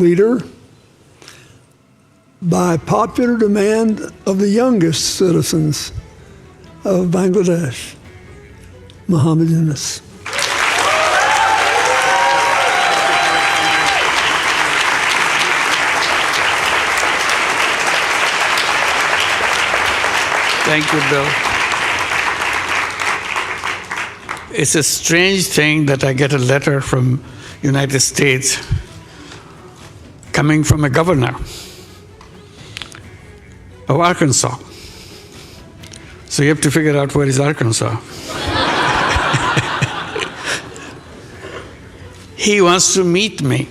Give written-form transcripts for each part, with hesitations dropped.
leader by popular demand of the youngest citizens of Bangladesh, Muhammad Yunus. Thank you, Bill. It's a strange thing that I get a letter from United States coming from a governor of Arkansas. So you have to figure out where is Arkansas. He wants to meet me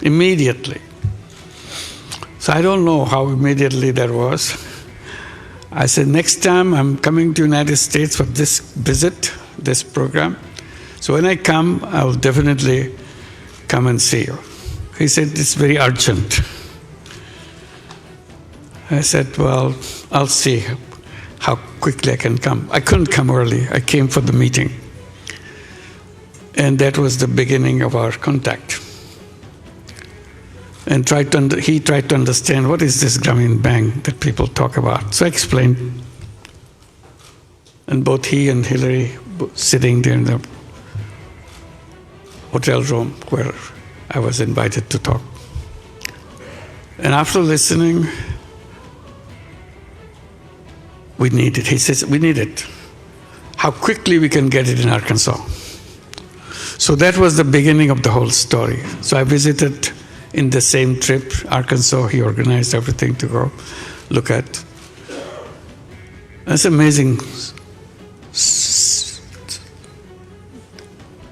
immediately. So I don't know how immediately that was. I said, next time I'm coming to United States for this visit, this program. So when I come, I'll definitely come and see you. He said, it's very urgent. I said, well, I'll see how quickly I can come. I couldn't come early. I came for the meeting. And that was the beginning of our contact. And he tried to understand what is this Grameen Bank that people talk about. So I explained. And both he and Hillary sitting there in the hotel room where I was invited to talk. And after listening, we need it. He says, we need it. How quickly we can get it in Arkansas. So that was the beginning of the whole story. So I visited in the same trip, Arkansas. He organized everything to go look at. That's amazing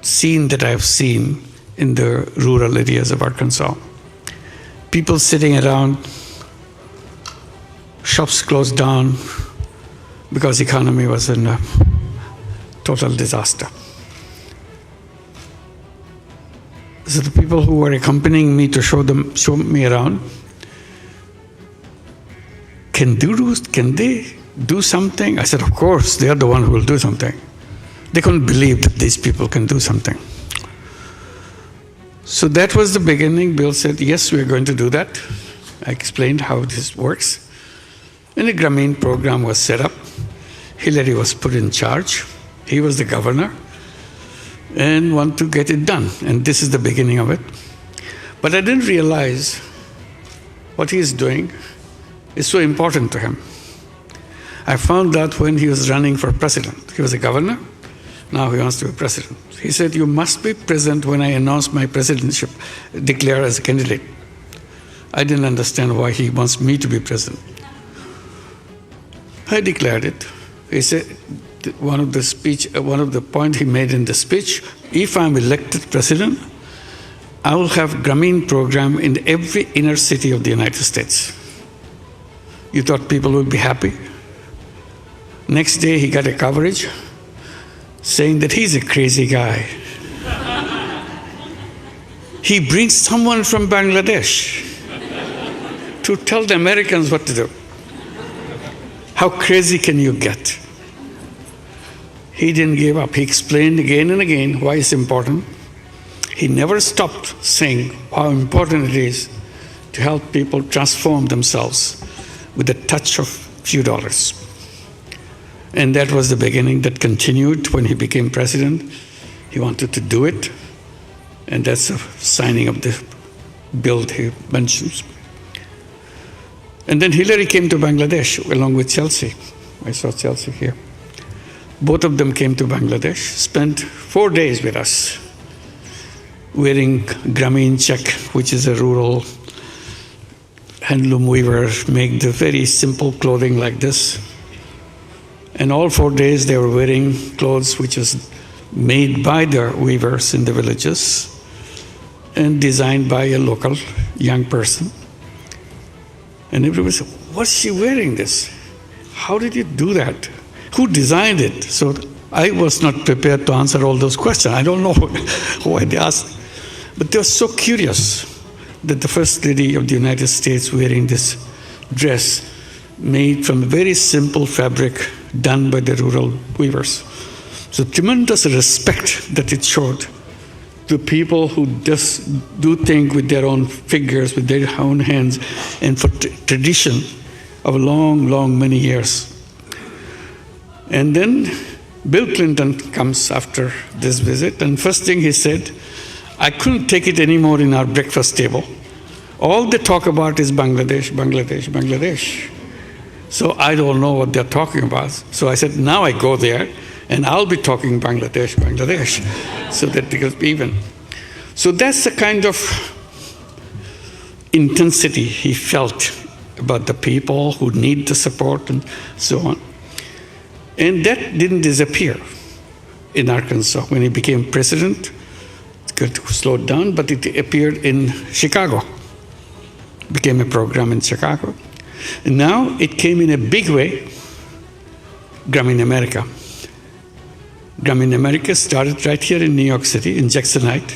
scene that I've seen in the rural areas of Arkansas. People sitting around, shops closed down because the economy was in a total disaster. So the people who were accompanying me to show me around, can they do something? I said, of course, they are the one who will do something. They couldn't believe that these people can do something. So that was the beginning. Bill said, yes, we're going to do that. I explained how this works. And a Grameen program was set up. Hillary was put in charge. He was the governor and want to get it done. And this is the beginning of it. But I didn't realize what he is doing is so important to him. I found out when he was running for president. He was a governor. Now he wants to be president. He said, you must be present when I announce my presidentship, declare as a candidate. I didn't understand why he wants me to be president. I declared it. He said, one of the points he made in the speech, if I'm elected president, I will have Grameen program in every inner city of the United States. You thought people would be happy? Next day he got a coverage saying that he's a crazy guy. He brings someone from Bangladesh to tell the Americans what to do. How crazy can you get? He didn't give up. He explained again and again why it's important. He never stopped saying how important it is to help people transform themselves with a touch of few dollars. And that was the beginning that continued when he became president. He wanted to do it. And that's the signing of the bill he mentions. And then Hillary came to Bangladesh along with Chelsea. I saw Chelsea here. Both of them came to Bangladesh, spent 4 days with us, wearing Grameen check, which is a rural handloom weaver, make the very simple clothing like this. And all 4 days they were wearing clothes which was made by the weavers in the villages and designed by a local young person. And everybody said, what's she wearing this? How did you do that? Who designed it? So I was not prepared to answer all those questions. I don't know why they asked. But they were so curious that the First Lady of the United States wearing this dress made from very simple fabric done by the rural weavers. So tremendous respect that it showed to people who just do things with their own fingers, with their own hands, and for tradition of many years. And then Bill Clinton comes after this visit, and first thing he said, I couldn't take it anymore in our breakfast table. All they talk about is Bangladesh, Bangladesh, Bangladesh. So I don't know what they're talking about. So I said, now I go there, and I'll be talking Bangladesh, Bangladesh, so that it goes even. So that's the kind of intensity he felt about the people who need the support and so on. And that didn't disappear in Arkansas. When he became president, it got slowed down, but it appeared in Chicago. Became a program in Chicago. And now it came in a big way, Grameen America. Grameen America started right here in New York City, in Jackson Heights.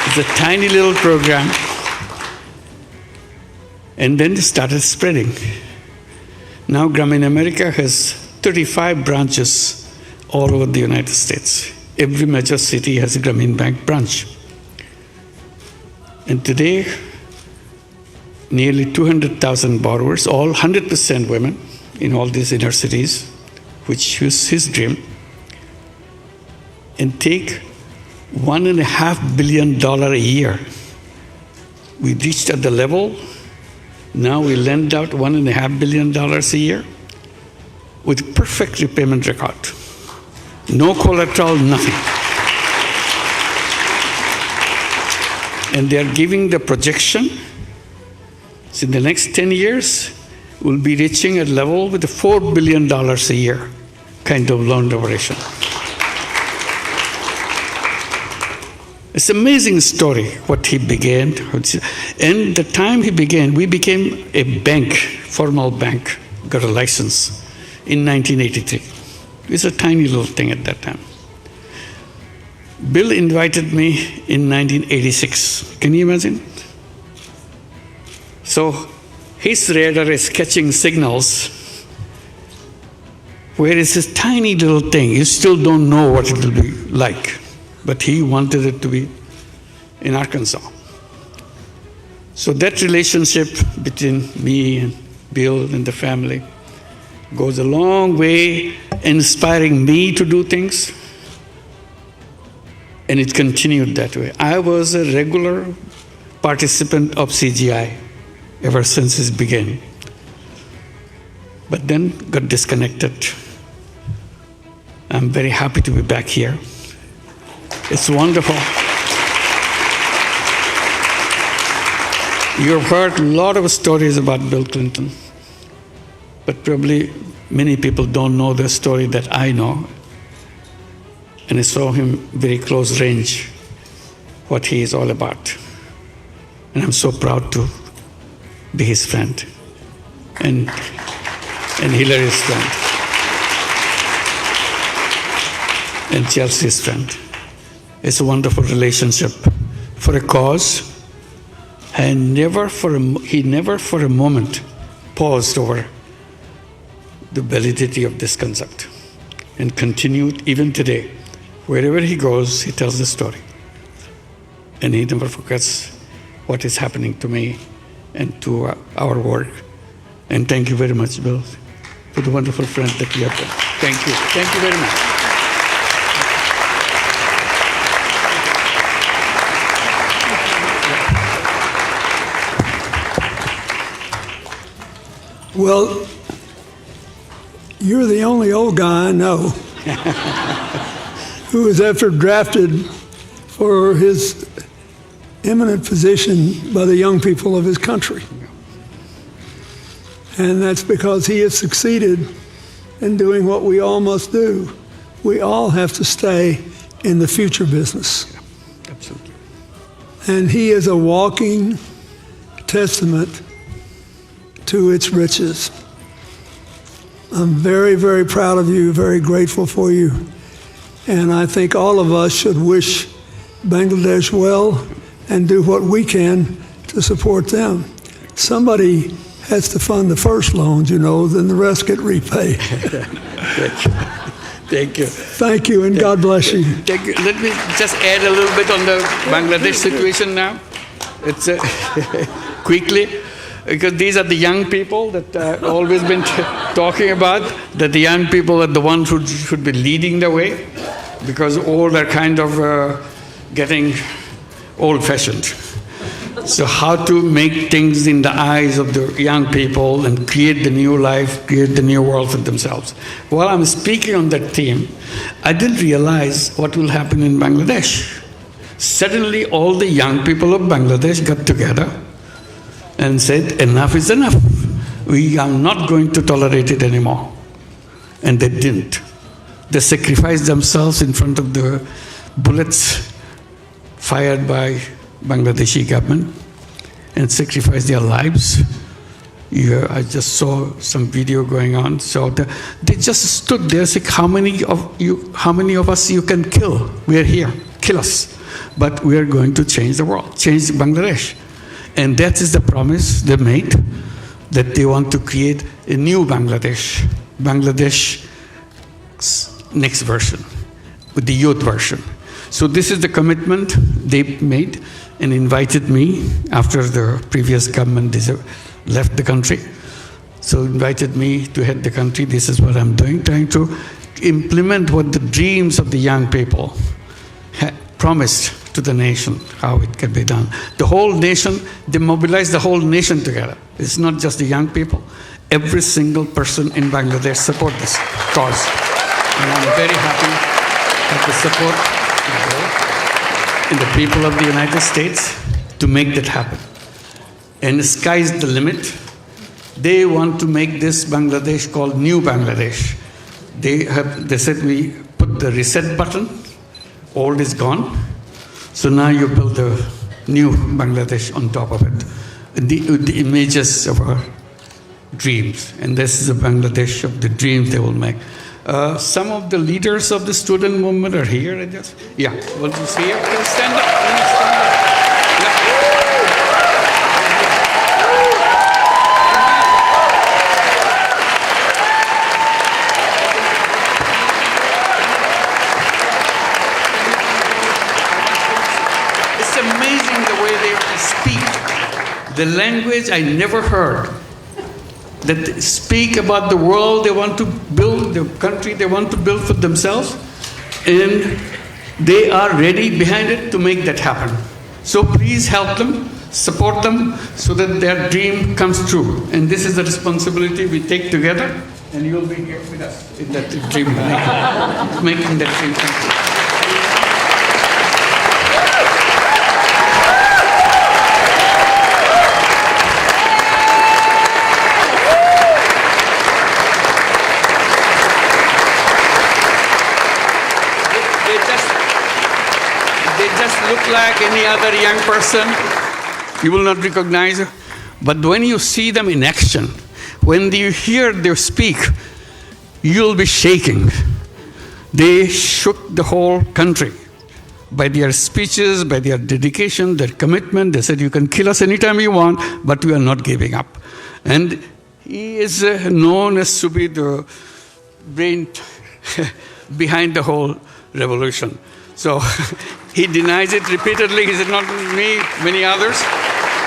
It's a tiny little program. And then it started spreading. Now Grameen America has 35 branches all over the United States. Every major city has a Grameen Bank branch. And today, nearly 200,000 borrowers, all 100% women in all these inner cities, which was his dream, and take $1.5 billion a year. We reached at the level. Now we lend out $1.5 billion a year with perfect repayment record. No collateral, nothing. And they are giving the projection, so in the next 10 years, we'll be reaching a level with $4 billion a year kind of loan operation. It's an amazing story, what he began. And the time he began, we became a bank, formal bank, got a license in 1983. It was a tiny little thing at that time. Bill invited me in 1986. Can you imagine? So his radar is catching signals where it's this tiny little thing. You still don't know what it will be like. But he wanted it to be in Arkansas. So that relationship between me and Bill and the family goes a long way, inspiring me to do things. And it continued that way. I was a regular participant of CGI ever since it began. But then got disconnected. I'm very happy to be back here. It's wonderful. You've heard a lot of stories about Bill Clinton, but probably many people don't know the story that I know. And I saw him very close range, what he is all about. And I'm so proud to be his friend and Hillary's friend and Chelsea's friend. It's a wonderful relationship for a cause, and he never for a moment paused over the validity of this concept, and continued even today. Wherever he goes, he tells the story, and he never forgets what is happening to me and to our work. And thank you very much, Bill, for the wonderful friend that you have been. Thank you. Thank you very much. Well, you're the only old guy I know who was ever drafted for his eminent position by the young people of his country. And that's because he has succeeded in doing what we all must do. We all have to stay in the future business. Absolutely. And he is a walking testament to its riches. I'm very, very proud of you, very grateful for you. And I think all of us should wish Bangladesh well and do what we can to support them. Somebody has to fund the first loans, then the rest get repaid. Thank you. Thank you, and God bless you. Thank you. Let me just add a little bit on the Bangladesh situation now. It's quickly, because these are the young people that I've always been talking about, that the young people are the ones who should be leading the way, because all are kind of getting old-fashioned. So how to make things in the eyes of the young people and create the new life, create the new world for themselves. While I'm speaking on that theme, I didn't realize what will happen in Bangladesh. Suddenly all the young people of Bangladesh got together and said, enough is enough. We are not going to tolerate it anymore. And they didn't. They sacrificed themselves in front of the bullets fired by Bangladeshi government and sacrificed their lives. I just saw some video going on. So they just stood there, said, how many of us you can kill? We are here, kill us. But we are going to change the world, change Bangladesh. And that is the promise they made, that they want to create a new Bangladesh, Bangladesh next version, with the youth version. So this is the commitment they made and invited me after the previous government left the country. So invited me to head the country. This is what I'm doing, trying to implement what the dreams of the young people promised to the nation, how it can be done. The whole nation, they mobilized the whole nation together. It's not just the young people. Every single person in Bangladesh support this cause. And I'm very happy at the support and the people of the United States to make that happen. And the sky's the limit. They want to make this Bangladesh called New Bangladesh. They said we put the reset button, old is gone. So now you build a new Bangladesh on top of it. The images of our dreams. And this is a Bangladesh of the dreams they will make. Some of the leaders of the student movement are here. Yeah, will you see it? Can you stand up? Can you stand up? It's amazing the way they speak. The language I never heard. That speak about the world they want to build, the country they want to build for themselves, and they are ready behind it to make that happen. So please help them, support them, so that their dream comes true. And this is the responsibility we take together, and you'll be here with us in that dream, making that dream come true. Look like any other young person. You will not recognize it. But when you see them in action, when you hear them speak, you'll be shaking. They shook the whole country by their speeches, by their dedication, their commitment. They said, you can kill us anytime you want, but we are not giving up. And he is known as to be the brain behind the whole revolution. So he denies it repeatedly. He said, not me, many others.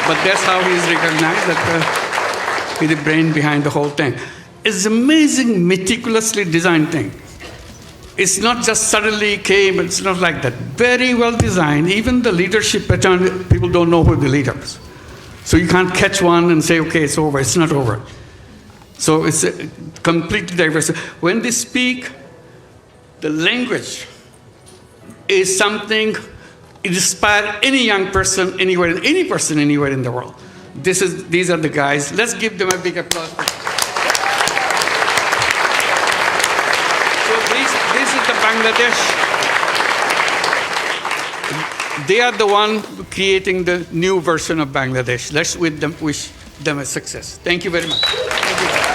But that's how he's recognized, that he's the brain behind the whole thing. It's an amazing, meticulously designed thing. It's not just suddenly came, it's not like that. Very well designed. Even the leadership pattern, people don't know who the leaders. So you can't catch one and say, okay, it's over. It's not over. So it's completely diverse. When they speak, the language is something it inspires any young person anywhere, any person anywhere in the world. These are the guys. Let's give them a big applause. So this is the Bangladesh. They are the one creating the new version of Bangladesh. Let's wish them a success. Thank you very much. Thank you.